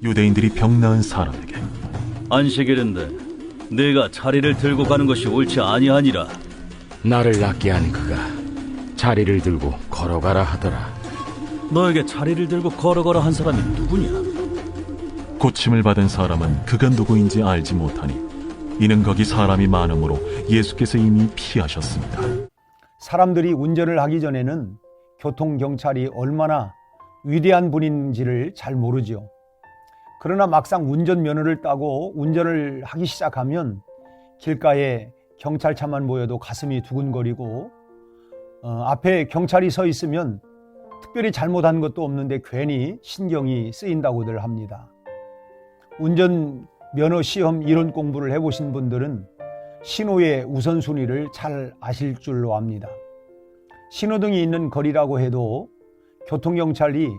유대인들이 병 나은 사람에게 안식일인데 네가 자리를 들고 가는 것이 옳지 아니하니라. 나를 낫게 한 그가 자리를 들고 걸어가라 하더라. 너에게 자리를 들고 걸어가라 한 사람이 누구냐? 고침을 받은 사람은 그가 누구인지 알지 못하니 이는 거기 사람이 많음으로 예수께서 이미 피하셨습니다. 사람들이 운전을 하기 전에는 교통경찰이 얼마나 위대한 분인지를 잘 모르죠. 그러나 막상 운전면허를 따고 운전을 하기 시작하면 길가에 경찰차만 보여도 가슴이 두근거리고 앞에 경찰이 서 있으면 특별히 잘못한 것도 없는데 괜히 신경이 쓰인다고들 합니다. 운전면허 시험 이론 공부를 해보신 분들은 신호의 우선순위를 잘 아실 줄로 압니다. 신호등이 있는 거리라고 해도 교통경찰이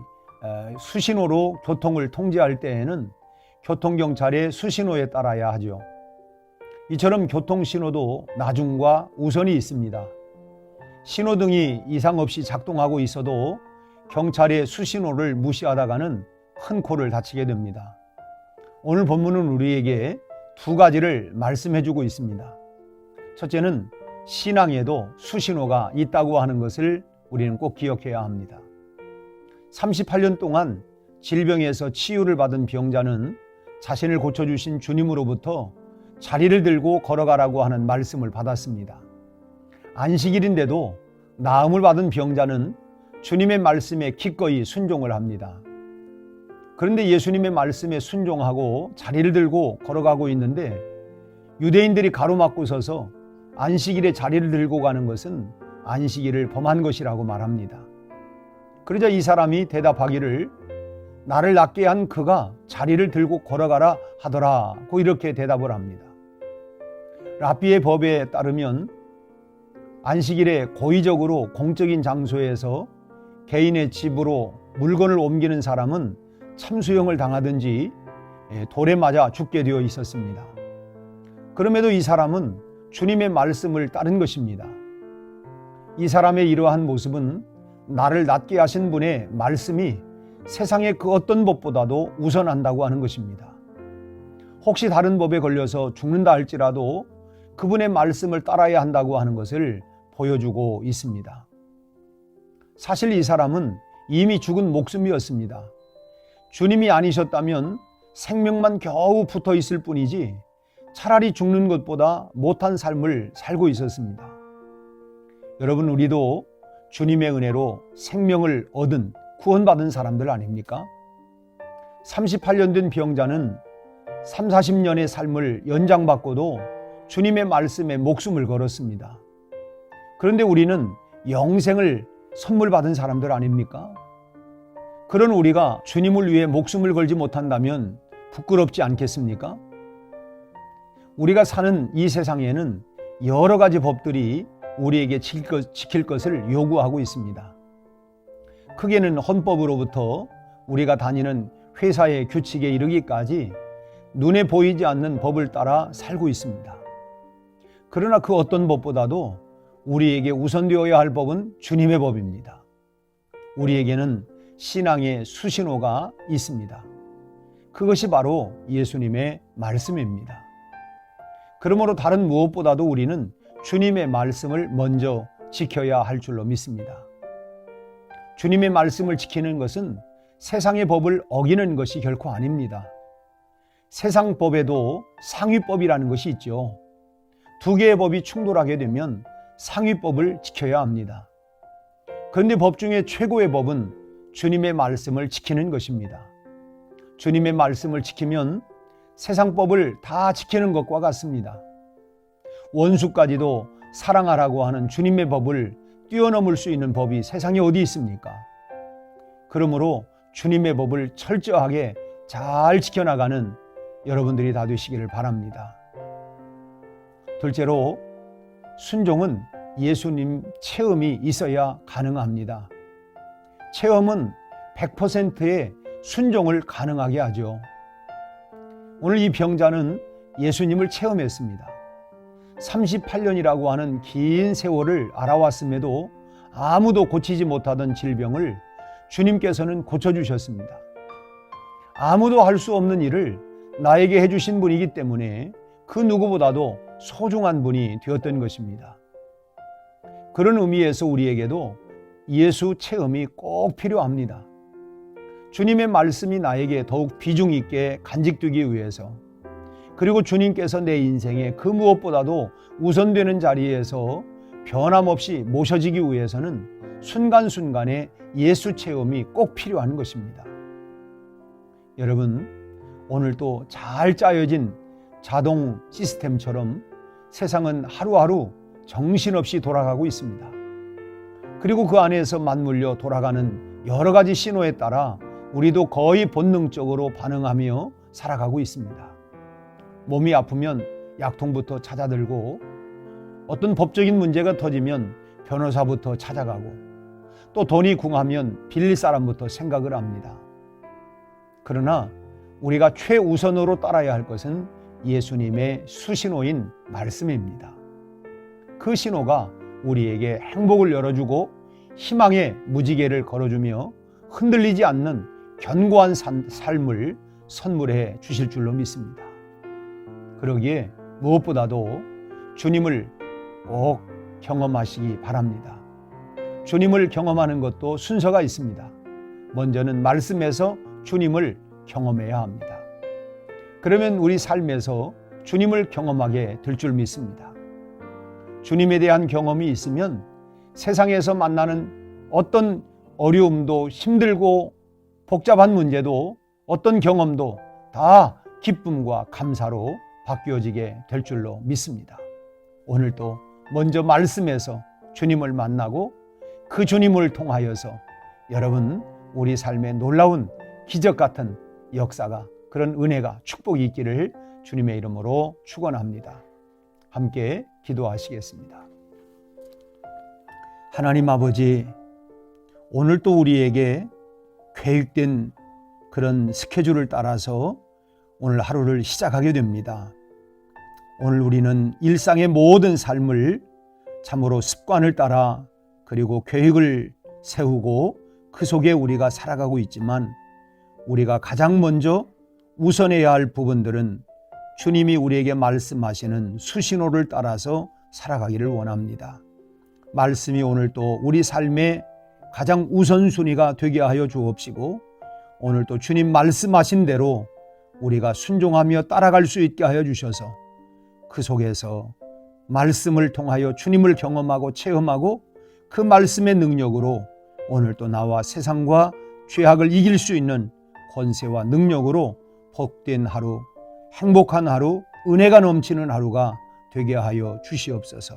수신호로 교통을 통제할 때에는 교통경찰의 수신호에 따라야 하죠. 이처럼 교통신호도 나중과 우선이 있습니다. 신호등이 이상 없이 작동하고 있어도 경찰의 수신호를 무시하다가는 큰 코를 다치게 됩니다. 오늘 본문은 우리에게 두 가지를 말씀해주고 있습니다. 첫째는 신앙에도 수신호가 있다고 하는 것을 우리는 꼭 기억해야 합니다. 38년 동안 질병에서 치유를 받은 병자는 자신을 고쳐주신 주님으로부터 자리를 들고 걸어가라고 하는 말씀을 받았습니다. 안식일인데도 나음을 받은 병자는 주님의 말씀에 기꺼이 순종을 합니다. 그런데 예수님의 말씀에 순종하고 자리를 들고 걸어가고 있는데 유대인들이 가로막고 서서 안식일에 자리를 들고 가는 것은 안식일을 범한 것이라고 말합니다. 그러자 이 사람이 대답하기를 나를 낫게 한 그가 자리를 들고 걸어가라 하더라고 이렇게 대답을 합니다. 랍비의 법에 따르면 안식일에 고의적으로 공적인 장소에서 개인의 집으로 물건을 옮기는 사람은 참수형을 당하든지 돌에 맞아 죽게 되어 있었습니다. 그럼에도 이 사람은 주님의 말씀을 따른 것입니다. 이 사람의 이러한 모습은 나를 낫게 하신 분의 말씀이 세상의 그 어떤 법보다도 우선한다고 하는 것입니다. 혹시 다른 법에 걸려서 죽는다 할지라도 그분의 말씀을 따라야 한다고 하는 것을 보여주고 있습니다. 사실 이 사람은 이미 죽은 목숨이었습니다. 주님이 아니셨다면 생명만 겨우 붙어 있을 뿐이지 차라리 죽는 것보다 못한 삶을 살고 있었습니다. 여러분, 우리도 주님의 은혜로 생명을 얻은 구원받은 사람들 아닙니까? 38년 된 병자는 30-40년의 삶을 연장받고도 주님의 말씀에 목숨을 걸었습니다. 그런데 우리는 영생을 선물 받은 사람들 아닙니까? 그런 우리가 주님을 위해 목숨을 걸지 못한다면 부끄럽지 않겠습니까? 우리가 사는 이 세상에는 여러 가지 법들이 우리에게 지킬 것을 요구하고 있습니다. 크게는 헌법으로부터 우리가 다니는 회사의 규칙에 이르기까지 눈에 보이지 않는 법을 따라 살고 있습니다. 그러나 그 어떤 법보다도 우리에게 우선되어야 할 법은 주님의 법입니다. 우리에게는 신앙의 수신호가 있습니다. 그것이 바로 예수님의 말씀입니다. 그러므로 다른 무엇보다도 우리는 주님의 말씀을 먼저 지켜야 할 줄로 믿습니다. 주님의 말씀을 지키는 것은 세상의 법을 어기는 것이 결코 아닙니다. 세상 법에도 상위법이라는 것이 있죠. 두 개의 법이 충돌하게 되면 상위법을 지켜야 합니다. 그런데 법 중에 최고의 법은 주님의 말씀을 지키는 것입니다. 주님의 말씀을 지키면 세상 법을 다 지키는 것과 같습니다. 원수까지도 사랑하라고 하는 주님의 법을 뛰어넘을 수 있는 법이 세상에 어디 있습니까? 그러므로 주님의 법을 철저하게 잘 지켜나가는 여러분들이 다 되시기를 바랍니다. 둘째로, 순종은 예수님 체험이 있어야 가능합니다. 체험은 100%의 순종을 가능하게 하죠. 오늘 이 병자는 예수님을 체험했습니다. 38년이라고 하는 긴 세월을 알아왔음에도 아무도 고치지 못하던 질병을 주님께서는 고쳐주셨습니다. 아무도 할 수 없는 일을 나에게 해주신 분이기 때문에 그 누구보다도 소중한 분이 되었던 것입니다. 그런 의미에서 우리에게도 예수 체험이 꼭 필요합니다. 주님의 말씀이 나에게 더욱 비중 있게 간직되기 위해서, 그리고 주님께서 내 인생에 그 무엇보다도 우선되는 자리에서 변함없이 모셔지기 위해서는 순간순간의 예수 체험이 꼭 필요한 것입니다. 여러분, 오늘도 잘 짜여진 자동 시스템처럼 세상은 하루하루 정신없이 돌아가고 있습니다. 그리고 그 안에서 맞물려 돌아가는 여러 가지 신호에 따라 우리도 거의 본능적으로 반응하며 살아가고 있습니다. 몸이 아프면 약통부터 찾아들고, 어떤 법적인 문제가 터지면 변호사부터 찾아가고, 또 돈이 궁하면 빌릴 사람부터 생각을 합니다. 그러나 우리가 최우선으로 따라야 할 것은 예수님의 수신호인 말씀입니다. 그 신호가 우리에게 행복을 열어주고 희망의 무지개를 걸어주며 흔들리지 않는 견고한 삶을 선물해 주실 줄로 믿습니다. 그러기에 무엇보다도 주님을 꼭 경험하시기 바랍니다. 주님을 경험하는 것도 순서가 있습니다. 먼저는 말씀에서 주님을 경험해야 합니다. 그러면 우리 삶에서 주님을 경험하게 될 줄 믿습니다. 주님에 대한 경험이 있으면 세상에서 만나는 어떤 어려움도, 힘들고 복잡한 문제도, 어떤 경험도 다 기쁨과 감사로 바뀌어지게 될 줄로 믿습니다. 오늘도 먼저 말씀에서 주님을 만나고 그 주님을 통하여서 여러분, 우리 삶에 놀라운 기적 같은 역사가, 그런 은혜가, 축복이 있기를 주님의 이름으로 축원합니다. 함께 기도하시겠습니다. 하나님 아버지, 오늘 또 우리에게 계획된 그런 스케줄을 따라서 오늘 하루를 시작하게 됩니다. 오늘 우리는 일상의 모든 삶을 참으로 습관을 따라, 그리고 계획을 세우고 그 속에 우리가 살아가고 있지만, 우리가 가장 먼저 우선해야 할 부분들은 주님이 우리에게 말씀하시는 수신호를 따라서 살아가기를 원합니다. 말씀이 오늘 또 우리 삶의 가장 우선순위가 되게 하여 주옵시고, 오늘 또 주님 말씀하신 대로 우리가 순종하며 따라갈 수 있게 하여 주셔서 그 속에서 말씀을 통하여 주님을 경험하고 체험하고 그 말씀의 능력으로 오늘 또 나와 세상과 죄악을 이길 수 있는 권세와 능력으로 복된 하루, 행복한 하루, 은혜가 넘치는 하루가 되게 하여 주시옵소서.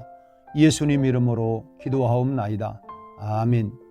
예수님 이름으로 기도하옵나이다. 아멘.